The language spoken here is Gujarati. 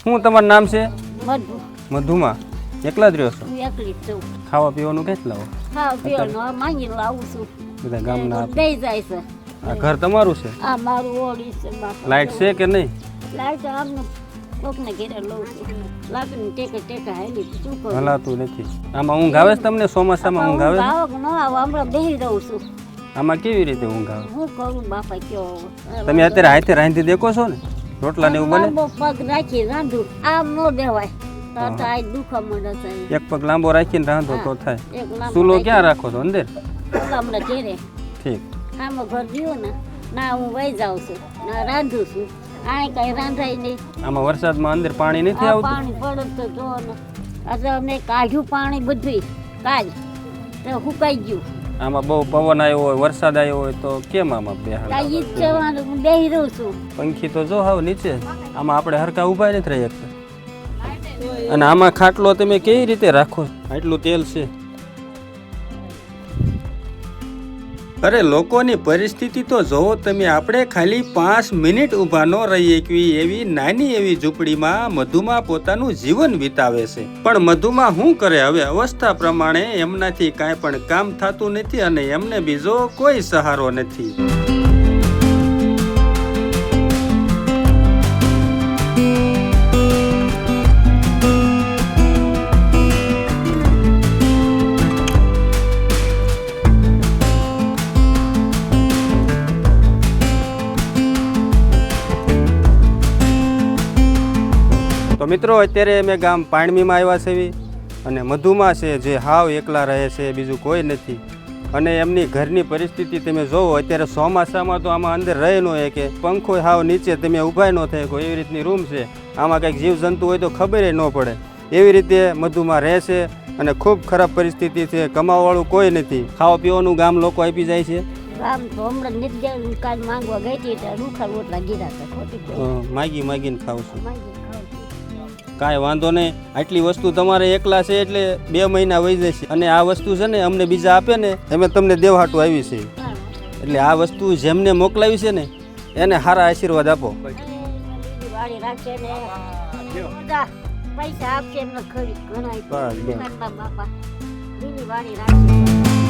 શું તમારું નામ છે? મધુ. મધુમાં. એકલા જ રહ્યો છો? હું એકલી જ છું. ખાવા પીવાનું કેટલા હો? ખાવા પીવાનું માંગી લાવું છું. બધા ગામના દઈ જાય છે. આ ઘર તમારું છે? આ મારું ઓડી છે બાપા. લાઈટ છે કે નહીં? લાઈટ આમને કોકને ઘેરે લઉં છું. લાકડીને ટેકા હાલી શું કરું? હલાતું નથી. આમાં ઊંઘ આવે છે તમને? ચોમાસામાં ઊંઘ આવે છે? આવો ન આવો હમણાં બેસી રહું છું. આમાં કેવી રીતે ઊંઘ આવે? હું કરું બાપા કયો તમે અત્યારે હાથે રાંધી દેખો છો ને? રોટલા ને એવું બને? લાંબો પગ રાખી રાંધું આમ ન દેવાય. તો આ દુખા મળે છે. એક પગ લાંબો રાખીને રાંધો તો થાય. એક લાંબો ચૂલો ક્યાં રાખો છો? અંદર? હમણાં ઘેરે ઠીક. આમાં ઘર જીવો ને ના હું વહી જાઉં છું ના રાંધું છું. આ કઈ રાંધાય નહીં. આમાં વરસાદમાં અંદર પાણી નથી આ આવતું? પાણી પડે તો જો ને આજે અમે કાઢ્યું પાણી બધું કાલ તો સુકાઈ ગયું. આમાં બહુ પવન આવ્યો હોય, વરસાદ આવ્યો હોય તો કેમ આમાં બેહાડ? આ ઈ જ જવાનું હું બેસી રહું છું. પંખી તો જો હાવ નીચે. આમાં આપણે હરખા ઊભા નથી રહી શકતા. અને આમાં ખાટલો તમે કેવી રીતે રાખો? આટલું તેલ છે. અરે લોકોની પરિસ્થિતિ તો જોવો તમે. આપણે ખાલી 5 મિનિટ ઊભા ન રહી શકવી એવી નાની એવી ઝૂંપડીમાં મધુમાં પોતાનું જીવન વિતાવે છે. પણ મધુમાં શું કરે હવે? અવસ્થા પ્રમાણે એમનાથી કાંઈ પણ કામ થતું નથી અને એમને બીજો કોઈ સહારો નથી. તો મિત્રો અત્યારે અમે ગામ પાણમીમાં આવ્યા છે અને મધુમાં છે જે હાવ એકલા રહે છે, બીજું કોઈ નથી. અને એમની ઘરની પરિસ્થિતિ તમે જોવો. અત્યારે ચોમાસામાં તો આમાં અંદર રહે ન હોય કે પંખો હાવ નીચે તમે ઊભા ન થાય કોઈ એવી રીતની રૂમ છે. આમાં કંઈક જીવજંતુ હોય તો ખબર ન પડે એવી રીતે મધુમાં રહે છે અને ખૂબ ખરાબ પરિસ્થિતિ છે. કમાવાવાળું કોઈ નથી. ખાવા પીવાનું ગામ લોકો આપી જાય છે. આમ તો હમણાં નિત્ય કાલ માંગવા ગઈ હતી એટલે રૂખા રોટલા ગીરા હતા. ખોટી માગી માગીને ખાવું છું. માંગી ખાઉં છું. કાંઈ વાંધો નહીં. આટલી વસ્તુ તમારે એકલા છે એટલે 2 મહિના વહી જશે. અને આ વસ્તુ છે ને અમને બીજા આપે ને અમે તમને દેવહાટું આવી છે. એટલે આ વસ્તુ જેમને મોકલાવી છે ને એને સારા આશીર્વાદ આપો. વાળી રાખે ને બધા પૈસા આપશે એમને ખરી ઘણા બાપા લીલી વાળી રાખે.